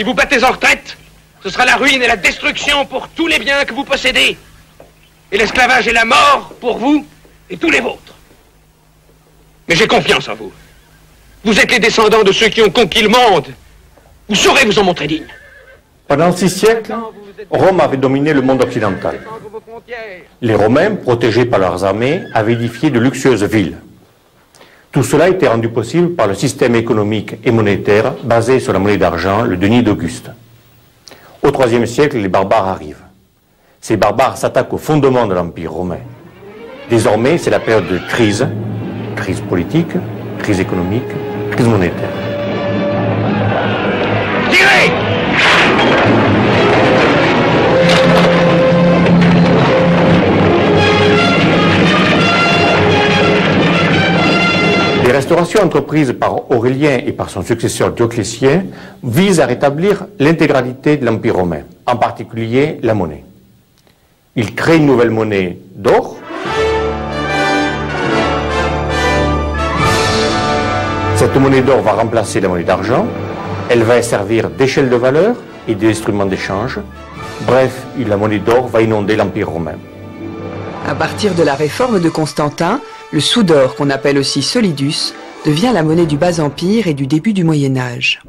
vous battez en retraite, ce sera la ruine et la destruction pour tous les biens que vous possédez. Et l'esclavage et la mort pour vous et tous les vôtres. Mais j'ai confiance en vous. Vous êtes les descendants de ceux qui ont conquis le monde. Vous saurez vous en montrer digne. Pendant 6 siècles, Rome avait dominé le monde occidental. Les Romains, protégés par leurs armées, avaient édifié de luxueuses villes. Tout cela était rendu possible par le système économique et monétaire basé sur la monnaie d'argent, le denier d'Auguste. Au IIIe siècle, les barbares arrivent. Ces barbares s'attaquent au fondement de l'Empire romain. Désormais, c'est la période de crise politique, crise économique, crise monétaire. Tirez! Les restaurations entreprises par Aurélien et par son successeur Dioclétien visent à rétablir l'intégralité de l'Empire romain, en particulier la monnaie. Il crée une nouvelle monnaie d'or. Cette monnaie d'or va remplacer la monnaie d'argent. Elle va servir d'échelle de valeur et d'instrument d'échange. Bref, la monnaie d'or va inonder l'Empire romain. À partir de la réforme de Constantin, le sou d'or, qu'on appelle aussi solidus, devient la monnaie du Bas-Empire et du début du Moyen-Âge.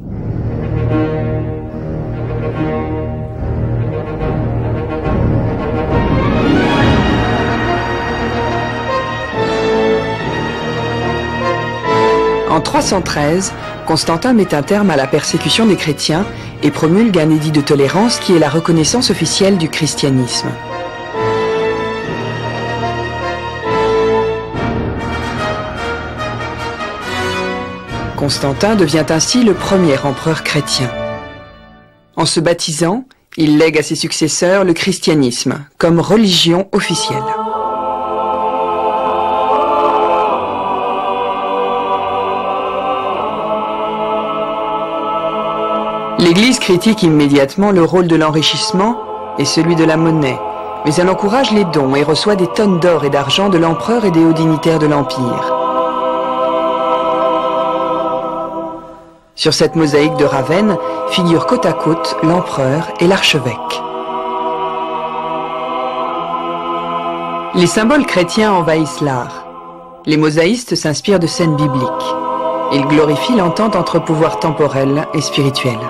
En 313, Constantin met un terme à la persécution des chrétiens et promulgue un édit de tolérance qui est la reconnaissance officielle du christianisme. Constantin devient ainsi le premier empereur chrétien. En se baptisant, il lègue à ses successeurs le christianisme comme religion officielle. L'Église critique immédiatement le rôle de l'enrichissement et celui de la monnaie, mais elle encourage les dons et reçoit des tonnes d'or et d'argent de l'empereur et des hauts dignitaires de l'Empire. Sur cette mosaïque de Ravenne figurent côte à côte l'empereur et l'archevêque. Les symboles chrétiens envahissent l'art. Les mosaïstes s'inspirent de scènes bibliques. Ils glorifient l'entente entre pouvoirs temporels et spirituels.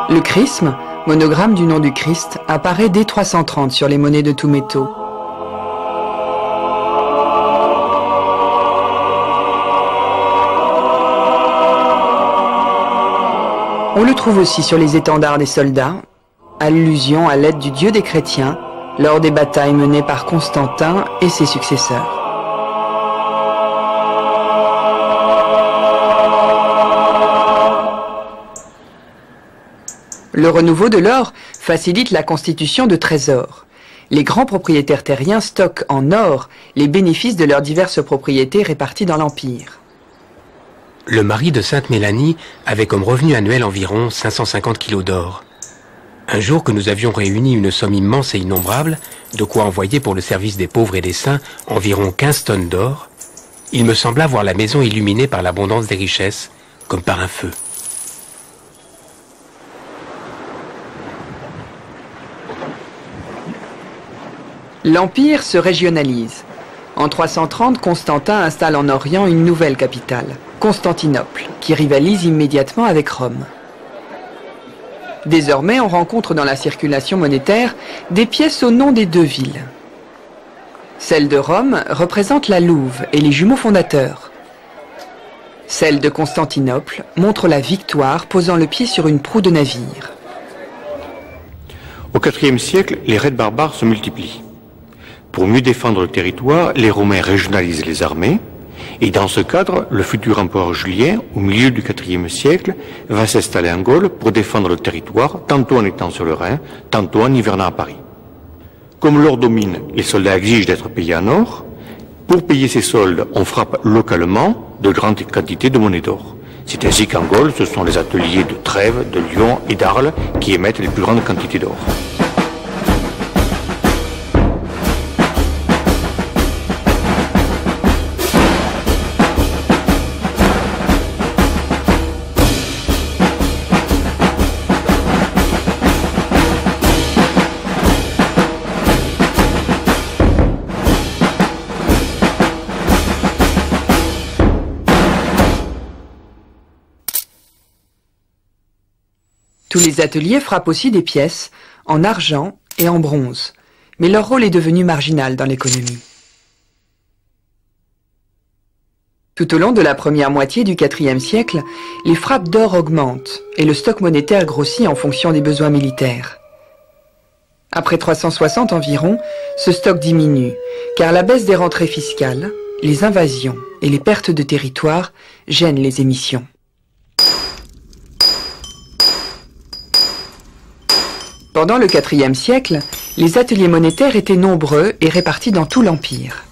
Le chrisme, monogramme du nom du Christ, apparaît dès 330 sur les monnaies de tous métaux. On le trouve aussi sur les étendards des soldats, allusion à l'aide du Dieu des chrétiens lors des batailles menées par Constantin et ses successeurs. Le renouveau de l'or facilite la constitution de trésors. Les grands propriétaires terriens stockent en or les bénéfices de leurs diverses propriétés réparties dans l'Empire. Le mari de Sainte Mélanie avait comme revenu annuel environ 550 kilos d'or. Un jour que nous avions réuni une somme immense et innombrable, de quoi envoyer pour le service des pauvres et des saints environ 15 tonnes d'or, il me sembla voir la maison illuminée par l'abondance des richesses, comme par un feu. L'Empire se régionalise. En 330, Constantin installe en Orient une nouvelle capitale, Constantinople, qui rivalise immédiatement avec Rome. Désormais, on rencontre dans la circulation monétaire des pièces au nom des deux villes. Celle de Rome représente la louve et les jumeaux fondateurs. Celle de Constantinople montre la victoire posant le pied sur une proue de navire. Au IVe siècle, les raids barbares se multiplient. Pour mieux défendre le territoire, les Romains régionalisent les armées, et dans ce cadre, le futur empereur Julien, au milieu du IVe siècle, va s'installer en Gaule pour défendre le territoire, tantôt en étant sur le Rhin, tantôt en hivernant à Paris. Comme l'or domine, les soldats exigent d'être payés en or. Pour payer ces soldes, on frappe localement de grandes quantités de monnaie d'or. C'est ainsi qu'en Gaule, ce sont les ateliers de Trèves, de Lyon et d'Arles qui émettent les plus grandes quantités d'or. Tous les ateliers frappent aussi des pièces en argent et en bronze, mais leur rôle est devenu marginal dans l'économie. Tout au long de la première moitié du IVe siècle, les frappes d'or augmentent et le stock monétaire grossit en fonction des besoins militaires. Après 360 environ, ce stock diminue, car la baisse des rentrées fiscales, les invasions et les pertes de territoire gênent les émissions. Pendant le IVe siècle, les ateliers monétaires étaient nombreux et répartis dans tout l'Empire.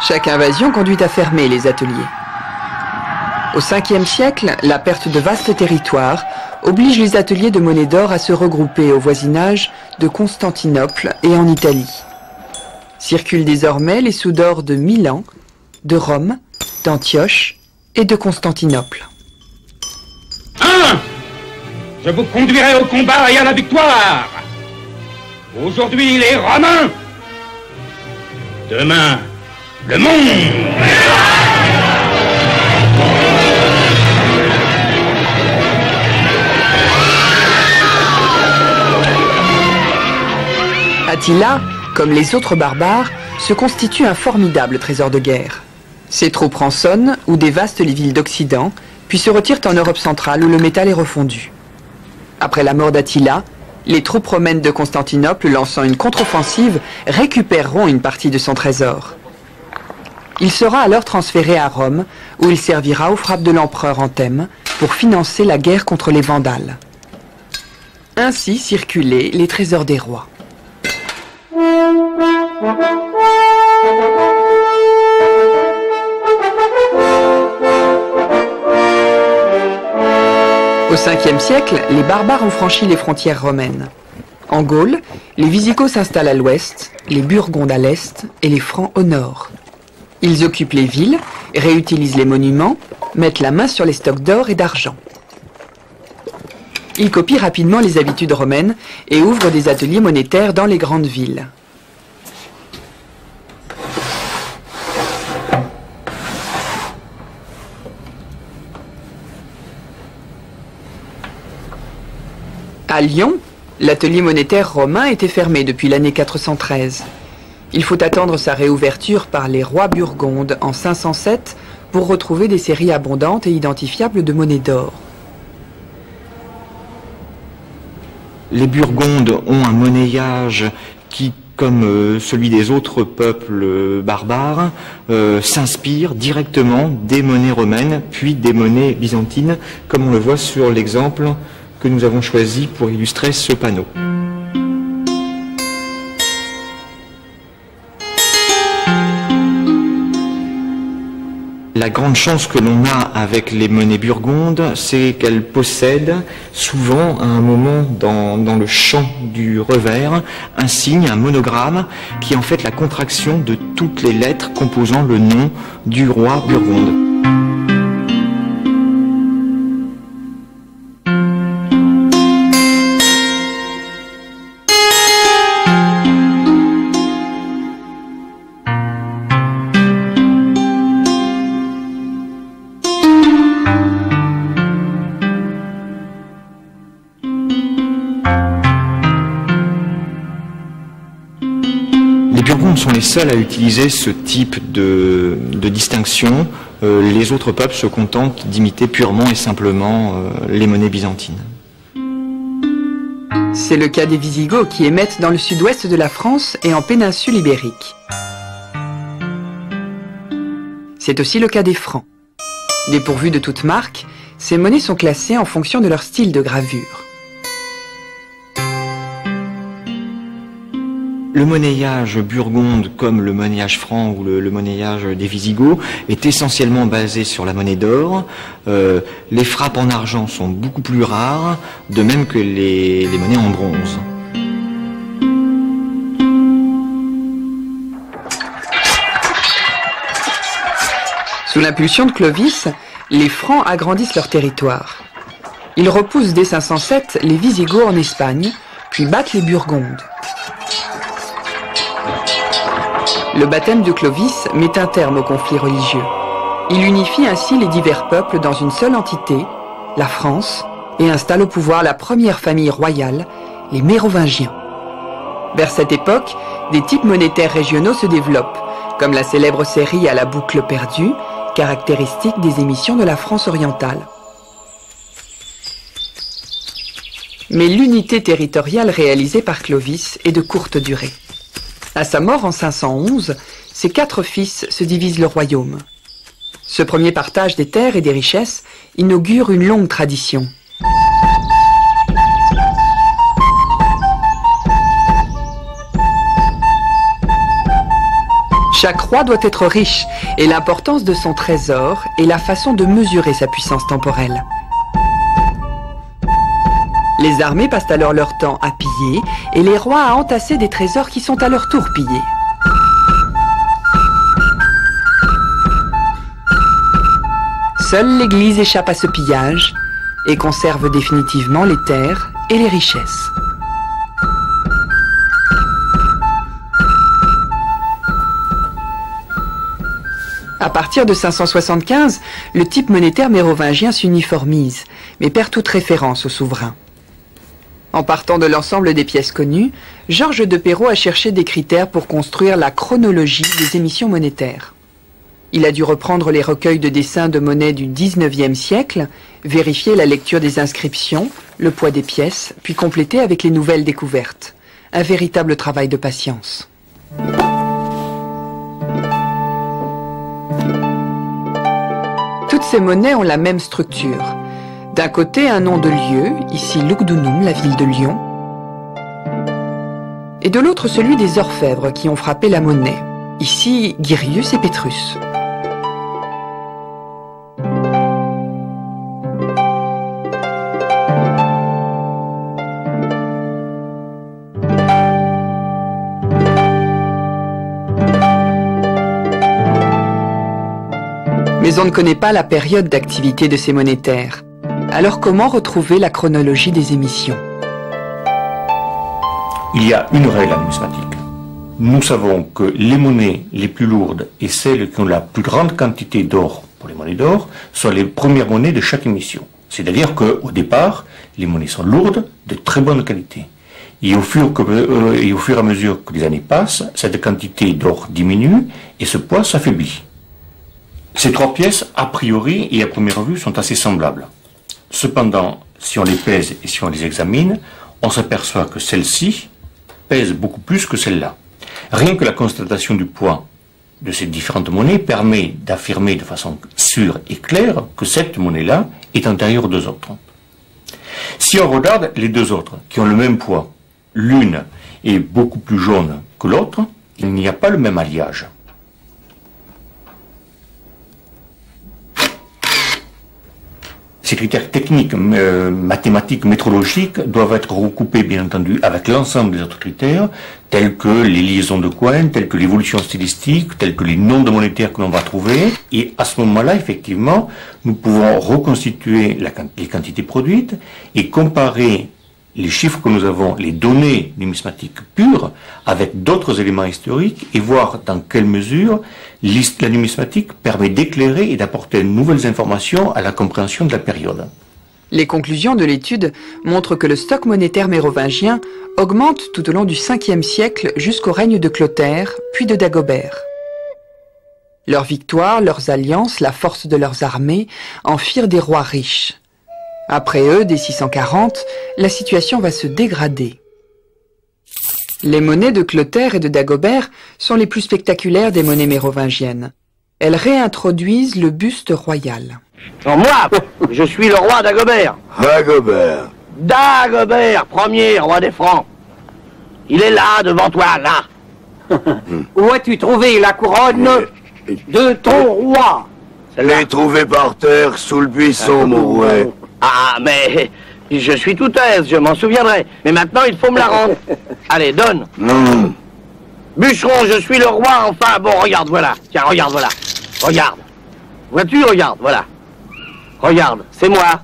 Chaque invasion conduit à fermer les ateliers. Au Ve siècle, la perte de vastes territoires oblige les ateliers de monnaie d'or à se regrouper au voisinage de Constantinople et en Italie. Circulent désormais les sous d'or de Milan, de Rome, d'Antioche et de Constantinople. Je vous conduirai au combat et à la victoire. Aujourd'hui, les Romains. Demain, le monde. Attila, comme les autres barbares, se constitue un formidable trésor de guerre. Ses troupes rançonnent ou dévastent les villes d'Occident, puis se retirent en Europe centrale où le métal est refondu. Après la mort d'Attila, les troupes romaines de Constantinople, lançant une contre-offensive, récupéreront une partie de son trésor. Il sera alors transféré à Rome, où il servira aux frappes de l'empereur Anthème pour financer la guerre contre les Vandales. Ainsi circulaient les trésors des rois. Au Ve siècle, les barbares ont franchi les frontières romaines. En Gaule, les Visigoths s'installent à l'ouest, les Burgondes à l'est et les Francs au nord. Ils occupent les villes, réutilisent les monuments, mettent la main sur les stocks d'or et d'argent. Ils copient rapidement les habitudes romaines et ouvrent des ateliers monétaires dans les grandes villes. À Lyon, l'atelier monétaire romain était fermé depuis l'année 413. Il faut attendre sa réouverture par les rois burgondes en 507 pour retrouver des séries abondantes et identifiables de monnaie d'or. Les Burgondes ont un monnayage qui, comme celui des autres peuples barbares, s'inspire directement des monnaies romaines, puis des monnaies byzantines, comme on le voit sur l'exemple que nous avons choisi pour illustrer ce panneau. La grande chance que l'on a avec les monnaies burgondes, c'est qu'elles possèdent souvent à un moment dans le champ du revers un signe, un monogramme, qui est en fait la contraction de toutes les lettres composant le nom du roi burgonde. Les Burgondes sont les seuls à utiliser ce type de distinction. Les autres peuples se contentent d'imiter purement et simplement les monnaies byzantines. C'est le cas des Visigoths qui émettent dans le sud-ouest de la France et en péninsule ibérique. C'est aussi le cas des Francs. Dépourvus de toute marque, ces monnaies sont classées en fonction de leur style de gravure. Le monnayage burgonde, comme le monnayage franc ou le monnayage des Visigoths, est essentiellement basé sur la monnaie d'or. Les frappes en argent sont beaucoup plus rares, de même que les monnaies en bronze. Sous l'impulsion de Clovis, les Francs agrandissent leur territoire. Ils repoussent dès 507 les Visigoths en Espagne, puis battent les Burgondes. Le baptême de Clovis met un terme au conflit religieux. Il unifie ainsi les divers peuples dans une seule entité, la France, et installe au pouvoir la première famille royale, les Mérovingiens. Vers cette époque, des types monétaires régionaux se développent, comme la célèbre série à la boucle perdue, caractéristique des émissions de la France orientale. Mais l'unité territoriale réalisée par Clovis est de courte durée. À sa mort en 511, ses 4 fils se divisent le royaume. Ce premier partage des terres et des richesses inaugure une longue tradition. Chaque roi doit être riche, et l'importance de son trésor est la façon de mesurer sa puissance temporelle. Les armées passent alors leur temps à piller, et les rois à entasser des trésors qui sont à leur tour pillés. Seule l'Église échappe à ce pillage, et conserve définitivement les terres et les richesses. À partir de 575, le type monétaire mérovingien s'uniformise, mais perd toute référence au souverain. En partant de l'ensemble des pièces connues, Georges de Perrault a cherché des critères pour construire la chronologie des émissions monétaires. Il a dû reprendre les recueils de dessins de monnaie du XIXe siècle, vérifier la lecture des inscriptions, le poids des pièces, puis compléter avec les nouvelles découvertes. Un véritable travail de patience. Toutes ces monnaies ont la même structure. D'un côté, un nom de lieu, ici Lugdunum, la ville de Lyon, et de l'autre celui des orfèvres qui ont frappé la monnaie, ici Girius et Pétrus. Mais on ne connaît pas la période d'activité de ces monétaires. Alors comment retrouver la chronologie des émissions? Il y a une règle en numismatique. Nous savons que les monnaies les plus lourdes et celles qui ont la plus grande quantité d'or pour les monnaies d'or sont les premières monnaies de chaque émission. C'est-à-dire qu'au départ, les monnaies sont lourdes, de très bonne qualité. Et au fur et à mesure que les années passent, cette quantité d'or diminue et ce poids s'affaiblit. Ces 3 pièces, a priori et à première vue, sont assez semblables. Cependant, si on les pèse et si on les examine, on s'aperçoit que celle-ci pèse beaucoup plus que celle-là. Rien que la constatation du poids de ces différentes monnaies permet d'affirmer de façon sûre et claire que cette monnaie-là est antérieure aux 2 autres. Si on regarde les 2 autres, qui ont le même poids, l'une est beaucoup plus jaune que l'autre, il n'y a pas le même alliage. Ces critères techniques, mathématiques, métrologiques doivent être recoupés, bien entendu, avec l'ensemble des autres critères, tels que les liaisons de coins, tels que l'évolution stylistique, tels que les noms de monétaires que l'on va trouver. Et à ce moment-là, effectivement, nous pouvons reconstituer les quantités produites et comparer les chiffres que nous avons, les données numismatiques pures, avec d'autres éléments historiques et voir dans quelle mesure la numismatique permet d'éclairer et d'apporter de nouvelles informations à la compréhension de la période. Les conclusions de l'étude montrent que le stock monétaire mérovingien augmente tout au long du 5e siècle jusqu'au règne de Clotaire, puis de Dagobert. Leurs victoires, leurs alliances, la force de leurs armées en firent des rois riches. Après eux, dès 640, la situation va se dégrader. Les monnaies de Clotaire et de Dagobert sont les plus spectaculaires des monnaies mérovingiennes. Elles réintroduisent le buste royal. Non, moi, je suis le roi Dagobert. Dagobert. Dagobert, premier roi des Francs. Il est là, devant toi, là. Où as-tu trouvé la couronne de ton roi? Je l'ai trouvé par terre, sous le buisson, mon roi. Ah, mais je suis tout aise, je m'en souviendrai. Mais maintenant, il faut me la rendre. Allez, donne. Non. Bûcheron, je suis le roi, enfin. Bon, regarde, voilà. Tiens, regarde, voilà. Regarde. Vois-tu, regarde, voilà. Regarde, c'est moi.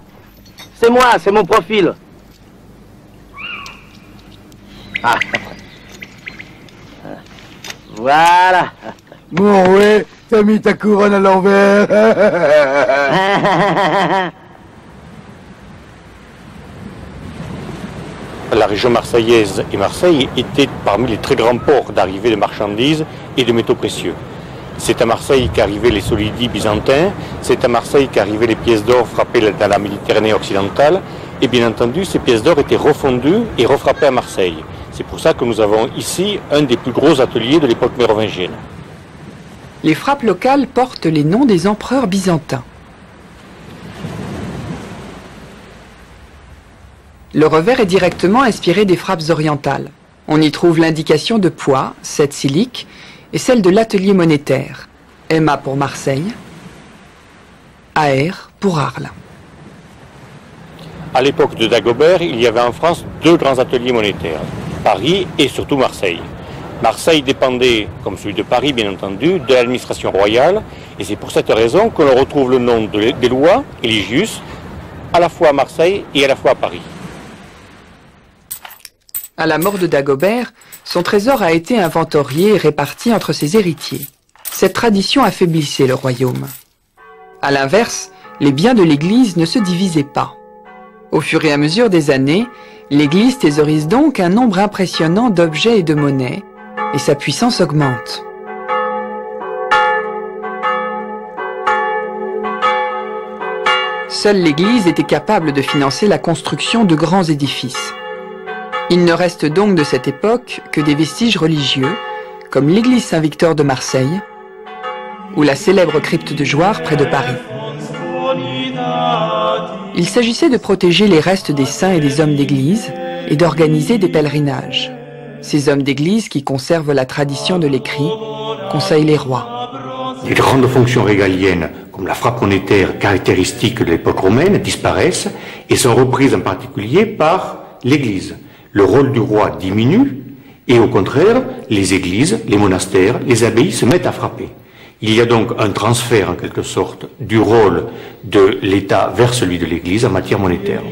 C'est moi, c'est mon profil. Ah. Voilà. Mon roi, t'as mis ta couronne à l'envers. la région marseillaise et Marseille étaient parmi les très grands ports d'arrivée de marchandises et de métaux précieux. C'est à Marseille qu'arrivaient les solidis byzantins, c'est à Marseille qu'arrivaient les pièces d'or frappées dans la Méditerranée occidentale, et bien entendu, ces pièces d'or étaient refondues et refrappées à Marseille. C'est pour ça que nous avons ici un des plus gros ateliers de l'époque mérovingienne. Les frappes locales portent les noms des empereurs byzantins. Le revers est directement inspiré des frappes orientales. On y trouve l'indication de poids, 7 siliques, et celle de l'atelier monétaire, MA pour Marseille, AR pour Arles. À l'époque de Dagobert, il y avait en France 2 grands ateliers monétaires, Paris et surtout Marseille. Marseille dépendait, comme celui de Paris bien entendu, de l'administration royale, et c'est pour cette raison que l'on retrouve le nom des lois, Eligius, à la fois à Marseille et à la fois à Paris. À la mort de Dagobert, son trésor a été inventorié et réparti entre ses héritiers. Cette tradition affaiblissait le royaume. À l'inverse, les biens de l'Église ne se divisaient pas. Au fur et à mesure des années, l'Église thésaurise donc un nombre impressionnant d'objets et de monnaies, et sa puissance augmente. Seule l'Église était capable de financer la construction de grands édifices. Il ne reste donc de cette époque que des vestiges religieux, comme l'église Saint-Victor de Marseille, ou la célèbre crypte de Jouarre près de Paris. Il s'agissait de protéger les restes des saints et des hommes d'église et d'organiser des pèlerinages. Ces hommes d'église qui conservent la tradition de l'écrit conseillent les rois. Les grandes fonctions régaliennes, comme la frappe monétaire caractéristique de l'époque romaine, disparaissent et sont reprises en particulier par l'Église. Le rôle du roi diminue et au contraire, les églises, les monastères, les abbayes se mettent à frapper. Il y a donc un transfert en quelque sorte du rôle de l'État vers celui de l'Église en matière monétaire.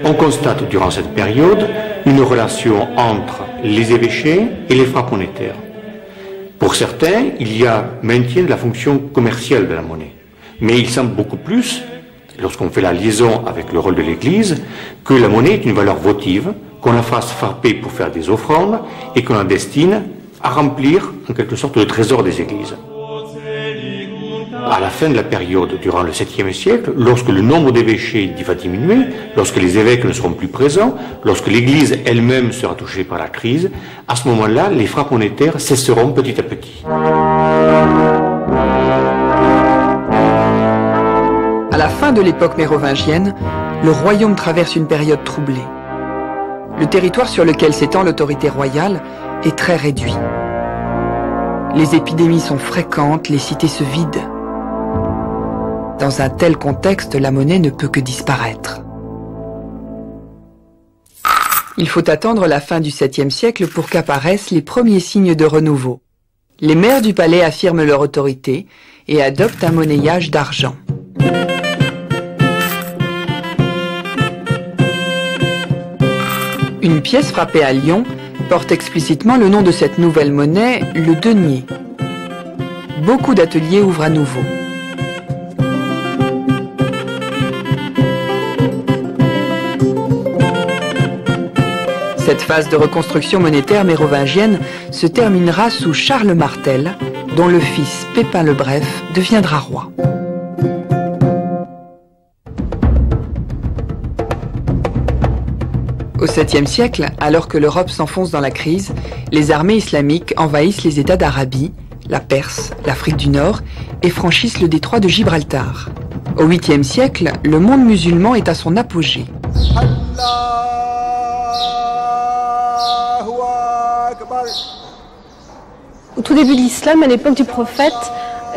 On constate durant cette période une relation entre les évêchés et les frappes monétaires. Pour certains, il y a maintien de la fonction commerciale de la monnaie. Mais il semble beaucoup plus, lorsqu'on fait la liaison avec le rôle de l'Église, que la monnaie est une valeur votive, qu'on la fasse frapper pour faire des offrandes et qu'on la destine à remplir en quelque sorte le trésor des églises. À la fin de la période, durant le 7e siècle, lorsque le nombre d'évêchés va diminuer, lorsque les évêques ne seront plus présents, lorsque l'Église elle-même sera touchée par la crise, à ce moment-là, les frappes monétaires cesseront petit à petit. À la fin de l'époque mérovingienne, le royaume traverse une période troublée. Le territoire sur lequel s'étend l'autorité royale est très réduit. Les épidémies sont fréquentes, les cités se vident. Dans un tel contexte, la monnaie ne peut que disparaître. Il faut attendre la fin du 7e siècle pour qu'apparaissent les premiers signes de renouveau. Les maires du palais affirment leur autorité et adoptent un monnayage d'argent. Une pièce frappée à Lyon porte explicitement le nom de cette nouvelle monnaie, le denier. Beaucoup d'ateliers ouvrent à nouveau. Cette phase de reconstruction monétaire mérovingienne se terminera sous Charles Martel, dont le fils Pépin le Bref deviendra roi. Au 7e siècle, alors que l'Europe s'enfonce dans la crise, les armées islamiques envahissent les États d'Arabie, la Perse, l'Afrique du Nord et franchissent le détroit de Gibraltar. Au 8e siècle, le monde musulman est à son apogée. Au tout début de l'islam, à l'époque du prophète,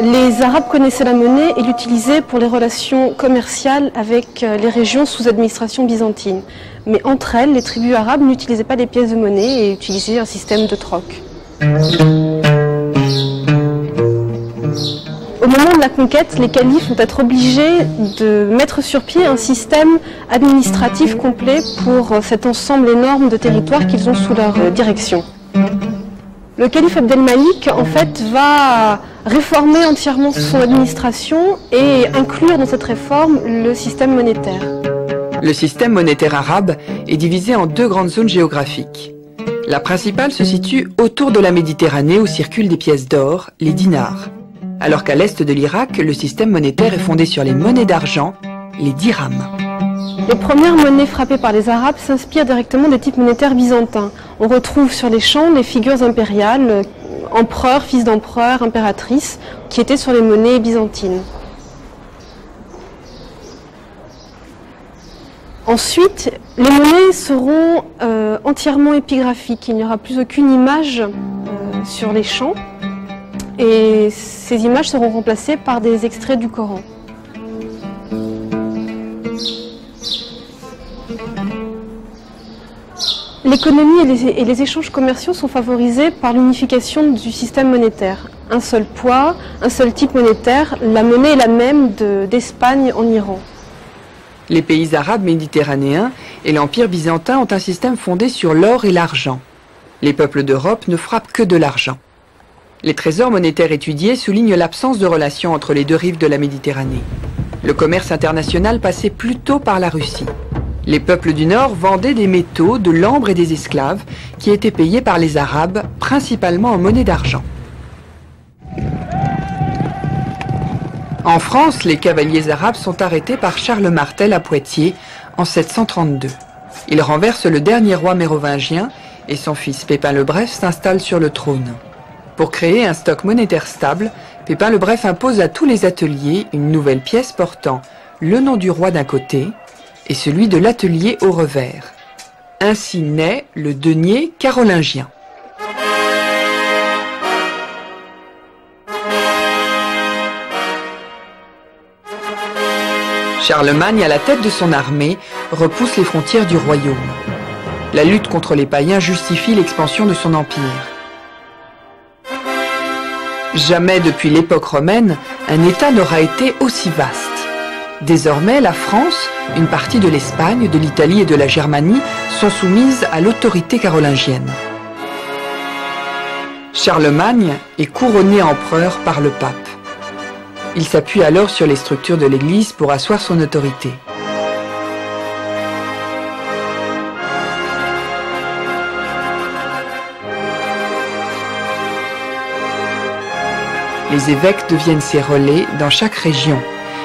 les Arabes connaissaient la monnaie et l'utilisaient pour les relations commerciales avec les régions sous administration byzantine. Mais entre elles, les tribus arabes n'utilisaient pas les pièces de monnaie et utilisaient un système de troc. Au moment de la conquête, les califes vont être obligés de mettre sur pied un système administratif complet pour cet ensemble énorme de territoires qu'ils ont sous leur direction. Le calife Abdelmalik, en fait, va réformer entièrement son administration et inclure dans cette réforme le système monétaire. Le système monétaire arabe est divisé en deux grandes zones géographiques. La principale se situe autour de la Méditerranée où circulent des pièces d'or, les dinars. Alors qu'à l'est de l'Irak, le système monétaire est fondé sur les monnaies d'argent, les dirhams. Les premières monnaies frappées par les Arabes s'inspirent directement des types monétaires byzantins. On retrouve sur les champs les figures impériales, empereurs, fils d'empereurs, impératrices, qui étaient sur les monnaies byzantines. Ensuite, les monnaies seront entièrement épigraphiques. Il n'y aura plus aucune image sur les champs et ces images seront remplacées par des extraits du Coran. L'économie et les échanges commerciaux sont favorisés par l'unification du système monétaire. Un seul poids, un seul type monétaire, la monnaie est la même d'Espagne en Iran. Les pays arabes méditerranéens et l'Empire byzantin ont un système fondé sur l'or et l'argent. Les peuples d'Europe ne frappent que de l'argent. Les trésors monétaires étudiés soulignent l'absence de relation entre les deux rives de la Méditerranée. Le commerce international passait plutôt par la Russie. Les peuples du Nord vendaient des métaux, de l'ambre et des esclaves qui étaient payés par les Arabes, principalement en monnaie d'argent. En France, les cavaliers arabes sont arrêtés par Charles Martel à Poitiers en 732. Il renverse le dernier roi mérovingien et son fils Pépin le Bref s'installe sur le trône. Pour créer un stock monétaire stable, Pépin le Bref impose à tous les ateliers une nouvelle pièce portant le nom du roi d'un côté et celui de l'atelier au revers. Ainsi naît le denier carolingien. Charlemagne, à la tête de son armée, repousse les frontières du royaume. La lutte contre les païens justifie l'expansion de son empire. Jamais depuis l'époque romaine, un État n'aura été aussi vaste. Désormais, la France, une partie de l'Espagne, de l'Italie et de la Germanie sont soumises à l'autorité carolingienne. Charlemagne est couronné empereur par le pape. Il s'appuie alors sur les structures de l'Église pour asseoir son autorité. Les évêques deviennent ses relais dans chaque région,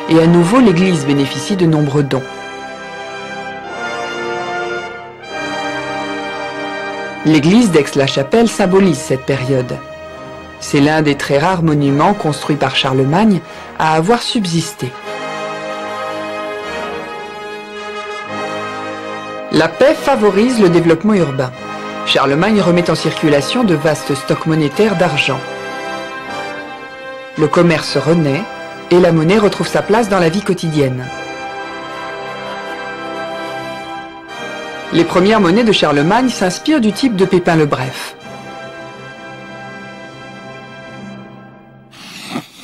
et à nouveau l'Église bénéficie de nombreux dons. L'église d'Aix-la-Chapelle symbolise cette période. C'est l'un des très rares monuments construits par Charlemagne à avoir subsisté. La paix favorise le développement urbain. Charlemagne remet en circulation de vastes stocks monétaires d'argent. Le commerce renaît et la monnaie retrouve sa place dans la vie quotidienne. Les premières monnaies de Charlemagne s'inspirent du type de Pépin le Bref.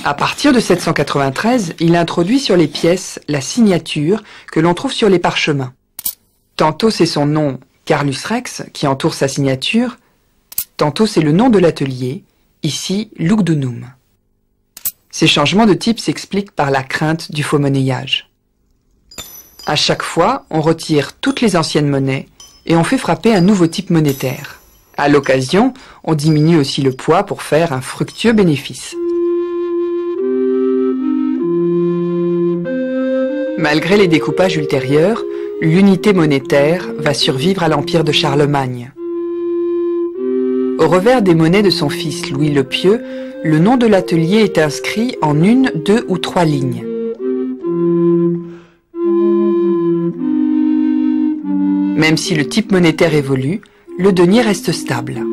À partir de 793, il introduit sur les pièces la signature que l'on trouve sur les parchemins. Tantôt c'est son nom, Carlus Rex, qui entoure sa signature, tantôt c'est le nom de l'atelier, ici Lugdunum. Ces changements de type s'expliquent par la crainte du faux monnayage. À chaque fois, on retire toutes les anciennes monnaies et on fait frapper un nouveau type monétaire. À l'occasion, on diminue aussi le poids pour faire un fructueux bénéfice. Malgré les découpages ultérieurs, l'unité monétaire va survivre à l'empire de Charlemagne. Au revers des monnaies de son fils Louis le Pieux, le nom de l'atelier est inscrit en 1, 2 ou 3 lignes. Même si le type monétaire évolue, le denier reste stable.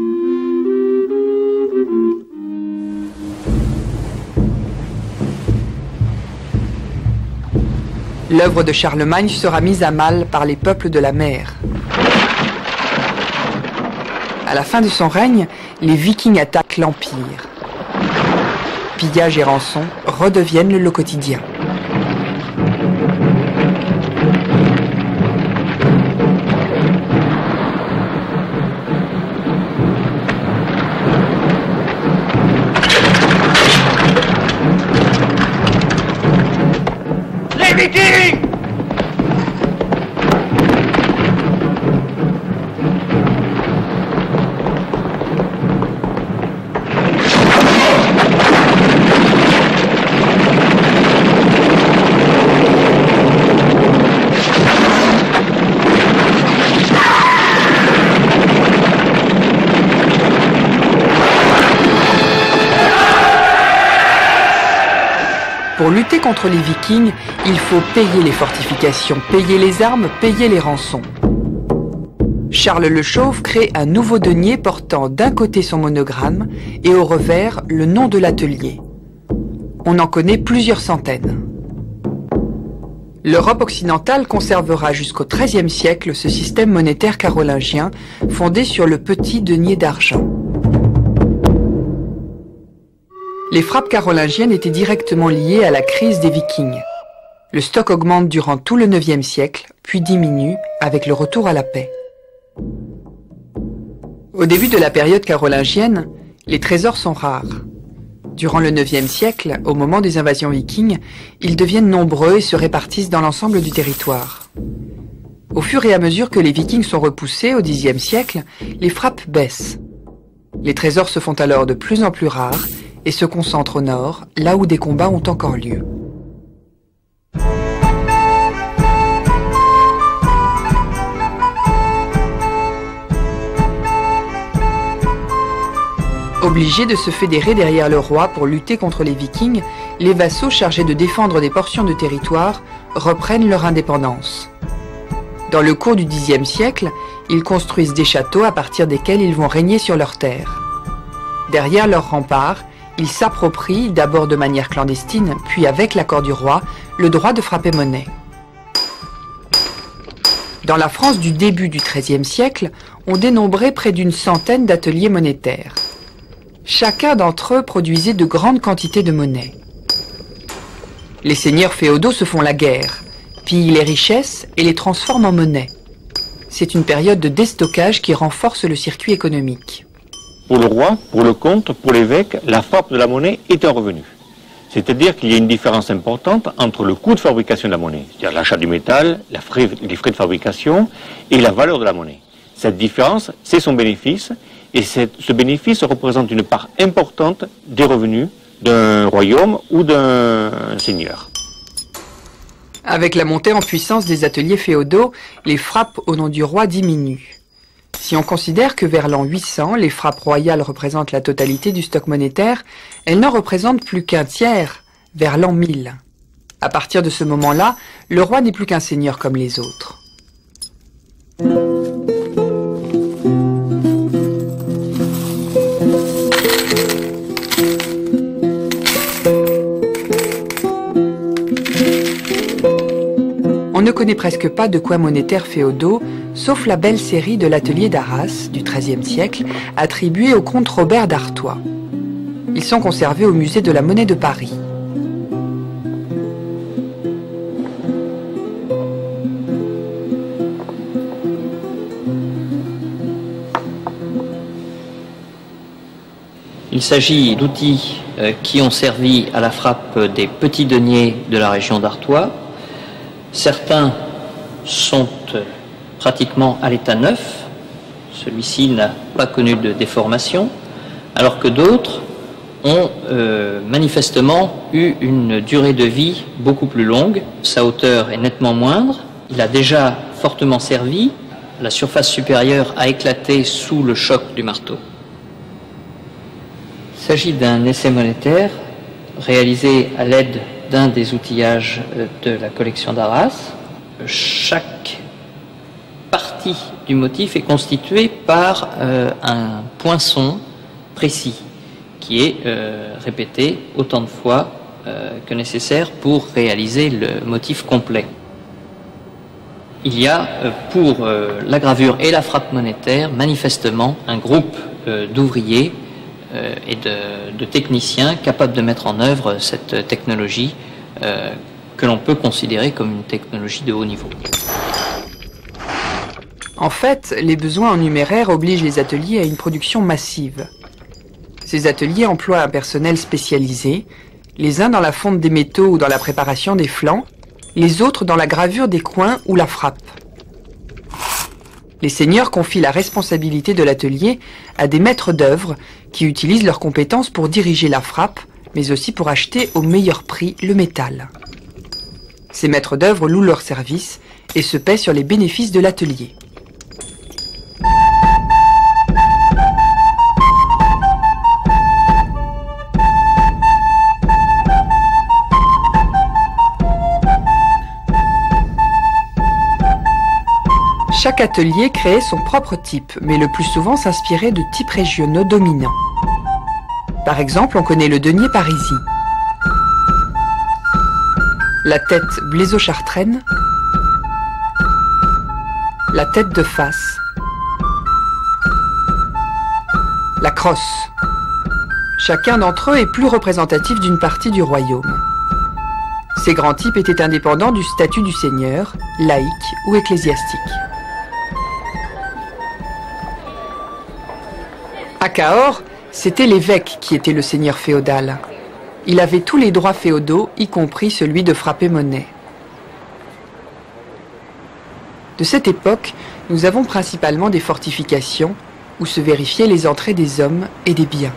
L'œuvre de Charlemagne sera mise à mal par les peuples de la mer. À la fin de son règne, les Vikings attaquent l'Empire. Pillage et rançon redeviennent le lot quotidien. contre les Vikings, il faut payer les fortifications, payer les armes, payer les rançons. Charles le Chauve crée un nouveau denier portant d'un côté son monogramme et au revers le nom de l'atelier. On en connaît plusieurs centaines. L'Europe occidentale conservera jusqu'au XIIIe siècle ce système monétaire carolingien fondé sur le petit denier d'argent. Les frappes carolingiennes étaient directement liées à la crise des Vikings. Le stock augmente durant tout le IXe siècle, puis diminue avec le retour à la paix. Au début de la période carolingienne, les trésors sont rares. Durant le IXe siècle, au moment des invasions vikings, ils deviennent nombreux et se répartissent dans l'ensemble du territoire. Au fur et à mesure que les Vikings sont repoussés au Xe siècle, les frappes baissent. Les trésors se font alors de plus en plus rares et se concentrent au nord, là où des combats ont encore lieu. Obligés de se fédérer derrière le roi pour lutter contre les Vikings, les vassaux chargés de défendre des portions de territoire reprennent leur indépendance. Dans le cours du Xe siècle, ils construisent des châteaux à partir desquels ils vont régner sur leurs terres. Derrière leurs remparts, ils s'approprient, d'abord de manière clandestine, puis avec l'accord du roi, le droit de frapper monnaie. Dans la France du début du XIIIe siècle, on dénombrait près d'une centaine d'ateliers monétaires. Chacun d'entre eux produisait de grandes quantités de monnaie. Les seigneurs féodaux se font la guerre, pillent les richesses et les transforment en monnaie. C'est une période de déstockage qui renforce le circuit économique. Pour le roi, pour le comte, pour l'évêque, la frappe de la monnaie est un revenu. C'est-à-dire qu'il y a une différence importante entre le coût de fabrication de la monnaie, c'est-à-dire l'achat du métal, les frais de fabrication et la valeur de la monnaie. Cette différence, c'est son bénéfice. Et ce bénéfice représente une part importante des revenus d'un royaume ou d'un seigneur. Avec la montée en puissance des ateliers féodaux, les frappes au nom du roi diminuent. Si on considère que vers l'an 800, les frappes royales représentent la totalité du stock monétaire, elles n'en représentent plus qu'un tiers vers l'an 1000. À partir de ce moment-là, le roi n'est plus qu'un seigneur comme les autres. On ne connaît presque pas de coins monétaires féodaux, sauf la belle série de l'atelier d'Arras du XIIIe siècle, attribuée au comte Robert d'Artois. Ils sont conservés au musée de la Monnaie de Paris. Il s'agit d'outils qui ont servi à la frappe des petits deniers de la région d'Artois. Certains sont pratiquement à l'état neuf, celui-ci n'a pas connu de déformation, alors que d'autres ont manifestement eu une durée de vie beaucoup plus longue. Sa hauteur est nettement moindre, il a déjà fortement servi, la surface supérieure a éclaté sous le choc du marteau. Il s'agit d'un essai monétaire réalisé à l'aide d'un des outillages de la collection d'Arras. Chaque partie du motif est constituée par un poinçon précis qui est répété autant de fois que nécessaire pour réaliser le motif complet. Il y a pour la gravure et la frappe monétaire manifestement un groupe d'ouvriers et de techniciens capables de mettre en œuvre cette technologie que l'on peut considérer comme une technologie de haut niveau. En fait, les besoins en numéraire obligent les ateliers à une production massive. Ces ateliers emploient un personnel spécialisé, les uns dans la fonte des métaux ou dans la préparation des flancs, les autres dans la gravure des coins ou la frappe. Les seigneurs confient la responsabilité de l'atelier à des maîtres d'œuvre qui utilisent leurs compétences pour diriger la frappe, mais aussi pour acheter au meilleur prix le métal. Ces maîtres d'œuvre louent leurs services et se paient sur les bénéfices de l'atelier. Chaque atelier créait son propre type, mais le plus souvent s'inspirait de types régionaux dominants. Par exemple, on connaît le denier parisien, la tête blaiseau-chartraine, la tête de face, la crosse. Chacun d'entre eux est plus représentatif d'une partie du royaume. Ces grands types étaient indépendants du statut du seigneur, laïque ou ecclésiastique. À Cahors, c'était l'évêque qui était le seigneur féodal. Il avait tous les droits féodaux, y compris celui de frapper monnaie. De cette époque, nous avons principalement des fortifications où se vérifiaient les entrées des hommes et des biens.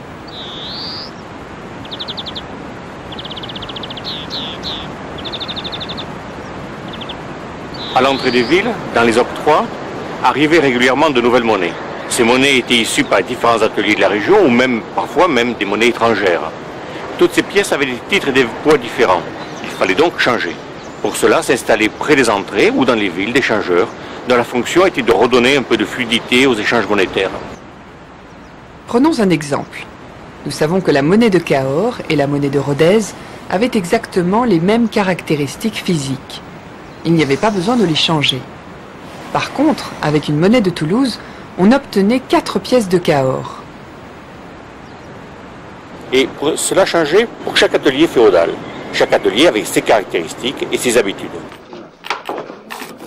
À l'entrée des villes, dans les octrois, arrivaient régulièrement de nouvelles monnaies. Ces monnaies étaient issues par différents ateliers de la région ou même parfois même des monnaies étrangères. Toutes ces pièces avaient des titres et des poids différents. Il fallait donc changer. Pour cela, s'installer près des entrées ou dans les villes des changeurs, dont la fonction était de redonner un peu de fluidité aux échanges monétaires. Prenons un exemple. Nous savons que la monnaie de Cahors et la monnaie de Rodez avaient exactement les mêmes caractéristiques physiques. Il n'y avait pas besoin de les changer. Par contre, avec une monnaie de Toulouse, on obtenait 4 pièces de Cahors. Et cela changeait pour chaque atelier féodal. Chaque atelier avec ses caractéristiques et ses habitudes.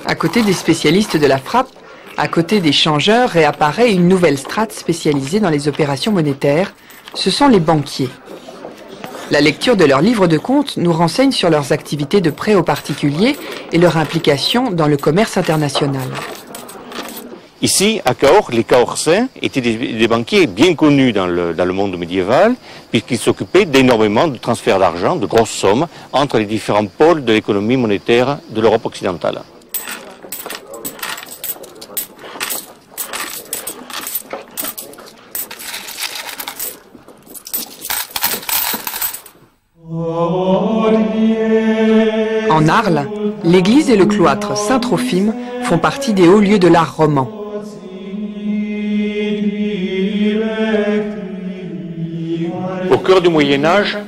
À côté des spécialistes de la frappe, à côté des changeurs, réapparaît une nouvelle strate spécialisée dans les opérations monétaires. Ce sont les banquiers. La lecture de leurs livres de compte nous renseigne sur leurs activités de prêt aux particuliers et leur implication dans le commerce international. Ici, à Cahors, les Cahorsains étaient des banquiers bien connus dans le monde médiéval, puisqu'ils s'occupaient d'énormément de transferts d'argent, de grosses sommes, entre les différents pôles de l'économie monétaire de l'Europe occidentale. En Arles, l'église et le cloître Saint-Trophime font partie des hauts lieux de l'art roman. Au cœur du Moyen-Âge,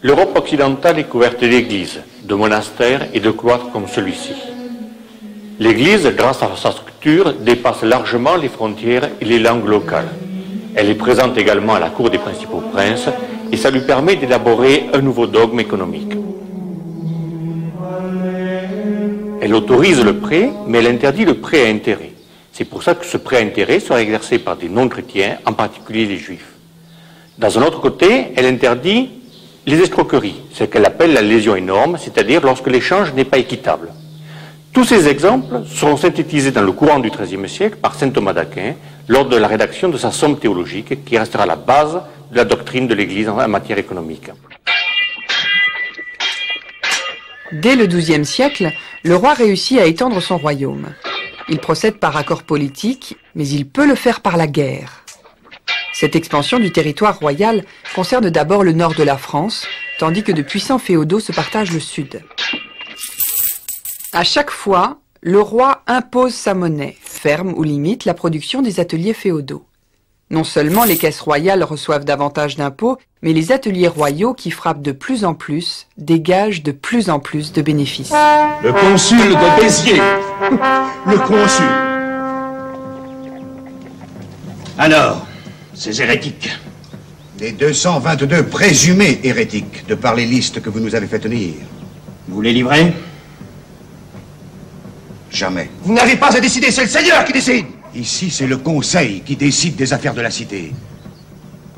l'Europe occidentale est couverte d'églises, de monastères et de cloîtres comme celui-ci. L'église, grâce à sa structure, dépasse largement les frontières et les langues locales. Elle est présente également à la cour des principaux princes et ça lui permet d'élaborer un nouveau dogme économique. Elle autorise le prêt, mais elle interdit le prêt à intérêt. C'est pour ça que ce prêt à intérêt sera exercé par des non-chrétiens, en particulier les juifs. D'un autre côté, elle interdit les escroqueries, ce qu'elle appelle la lésion énorme, c'est-à-dire lorsque l'échange n'est pas équitable. Tous ces exemples seront synthétisés dans le courant du XIIIe siècle par saint Thomas d'Aquin lors de la rédaction de sa Somme théologique qui restera la base de la doctrine de l'Église en matière économique. Dès le XIIe siècle, le roi réussit à étendre son royaume. Il procède par accord politique, mais il peut le faire par la guerre. Cette expansion du territoire royal concerne d'abord le nord de la France, tandis que de puissants féodaux se partagent le sud. À chaque fois, le roi impose sa monnaie, ferme ou limite la production des ateliers féodaux. Non seulement les caisses royales reçoivent davantage d'impôts, mais les ateliers royaux qui frappent de plus en plus dégagent de plus en plus de bénéfices. Le consul de Béziers. Le consul. Alors, ces hérétiques. Les 222 présumés hérétiques, de par les listes que vous nous avez fait tenir. Vous les livrez? Jamais. Vous n'avez pas à décider, c'est le Seigneur qui décide. Ici, c'est le Conseil qui décide des affaires de la cité.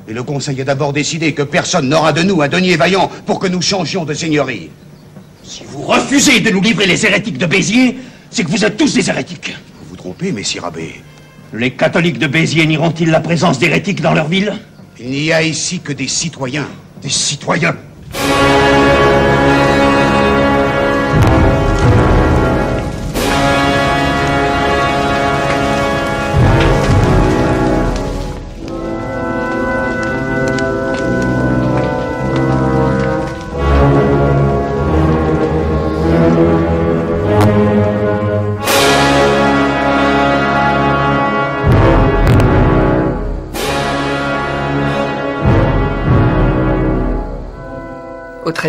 Et le Conseil a d'abord décidé que personne n'aura de nous un denier vaillant pour que nous changions de seigneurie. Si vous refusez de nous livrer les hérétiques de Béziers, c'est que vous êtes tous des hérétiques. Vous vous trompez, messire abbé. Les catholiques de Béziers nieront-ils la présence d'hérétiques dans leur ville? Il n'y a ici que des citoyens. Des citoyens?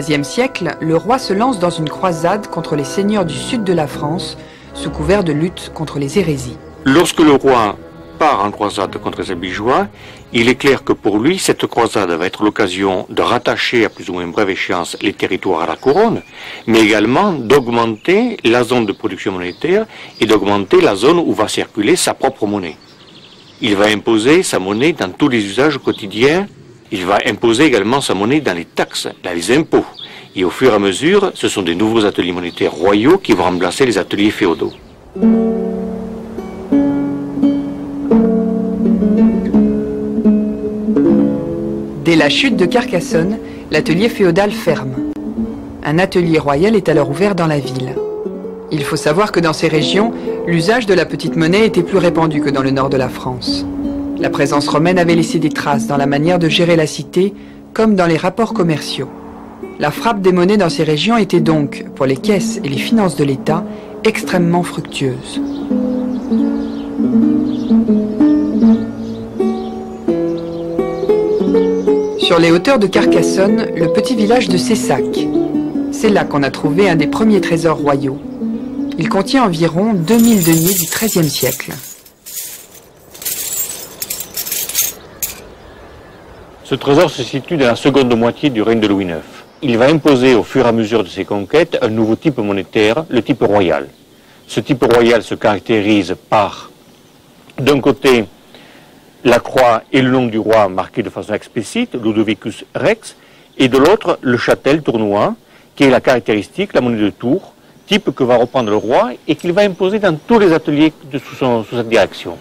XIIIe siècle, le roi se lance dans une croisade contre les seigneurs du sud de la France, sous couvert de lutte contre les hérésies. Lorsque le roi part en croisade contre les Albigeois, il est clair que pour lui, cette croisade va être l'occasion de rattacher à plus ou moins brève échéance les territoires à la couronne, mais également d'augmenter la zone de production monétaire et d'augmenter la zone où va circuler sa propre monnaie. Il va imposer sa monnaie dans tous les usages quotidiens, il va imposer également sa monnaie dans les taxes, dans les impôts. Et au fur et à mesure, ce sont des nouveaux ateliers monétaires royaux qui vont remplacer les ateliers féodaux. Dès la chute de Carcassonne, l'atelier féodal ferme. Un atelier royal est alors ouvert dans la ville. Il faut savoir que dans ces régions, l'usage de la petite monnaie était plus répandu que dans le nord de la France. La présence romaine avait laissé des traces dans la manière de gérer la cité, comme dans les rapports commerciaux. La frappe des monnaies dans ces régions était donc, pour les caisses et les finances de l'État, extrêmement fructueuse. Sur les hauteurs de Carcassonne, le petit village de Cessac. C'est là qu'on a trouvé un des premiers trésors royaux. Il contient environ 2000 deniers du XIIIe siècle. Ce trésor se situe dans la seconde moitié du règne de Louis IX. Il va imposer au fur et à mesure de ses conquêtes un nouveau type monétaire, le type royal. Ce type royal se caractérise par, d'un côté, la croix et le nom du roi marqués de façon explicite, Ludovicus Rex, et de l'autre, le châtel tournois, qui est la caractéristique, la monnaie de Tours, type que va reprendre le roi et qu'il va imposer dans tous les ateliers sous sa direction.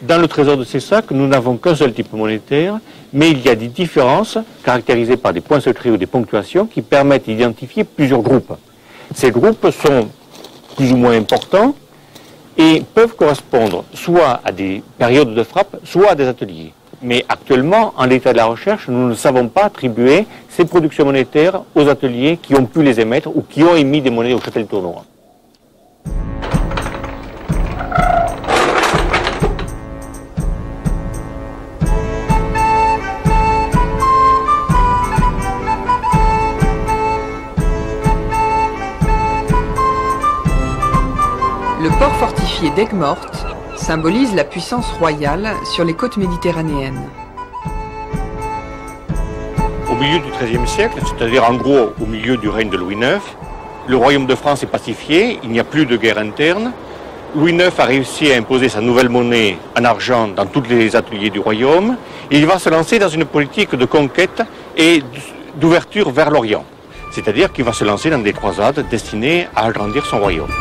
Dans le trésor de Cessac, nous n'avons qu'un seul type monétaire, mais il y a des différences caractérisées par des points secrets ou des ponctuations qui permettent d'identifier plusieurs groupes. Ces groupes sont plus ou moins importants et peuvent correspondre soit à des périodes de frappe, soit à des ateliers. Mais actuellement, en l'état de la recherche, nous ne savons pas attribuer ces productions monétaires aux ateliers qui ont pu les émettre ou qui ont émis des monnaies au châtel tournois. Le port fortifié d'Aigues-Mortes symbolise la puissance royale sur les côtes méditerranéennes. Au milieu du XIIIe siècle, c'est-à-dire en gros au milieu du règne de Louis IX, le royaume de France est pacifié, il n'y a plus de guerre interne. Louis IX a réussi à imposer sa nouvelle monnaie en argent dans tous les ateliers du royaume. Et il va se lancer dans une politique de conquête et d'ouverture vers l'Orient. C'est-à-dire qu'il va se lancer dans des croisades destinées à agrandir son royaume.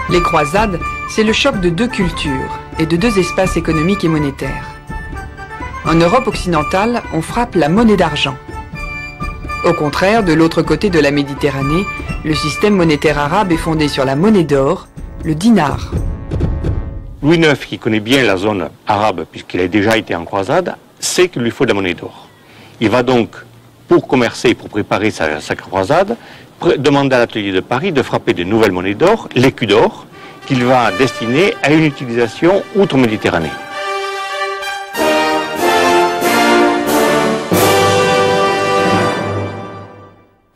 Les croisades, c'est le choc de deux cultures et de deux espaces économiques et monétaires. En Europe occidentale, on frappe la monnaie d'argent. Au contraire, de l'autre côté de la Méditerranée, le système monétaire arabe est fondé sur la monnaie d'or, le dinar. Louis IX, qui connaît bien la zone arabe puisqu'il a déjà été en croisade, sait qu'il lui faut de la monnaie d'or. Il va donc, pour commercer, pour préparer sa croisade, demander à l'atelier de Paris de frapper de nouvelles monnaies d'or, l'écu d'or, qu'il va destiner à une utilisation outre-Méditerranée.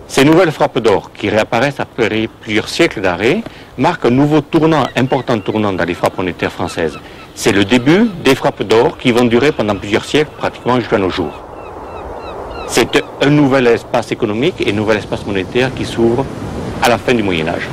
Ces nouvelles frappes d'or, qui réapparaissent après plusieurs siècles d'arrêt, marquent un nouveau tournant, important tournant dans les frappes monétaires françaises. C'est le début des frappes d'or qui vont durer pendant plusieurs siècles, pratiquement jusqu'à nos jours. C'est un nouvel espace économique et un nouvel espace monétaire qui s'ouvre à la fin du Moyen-Âge.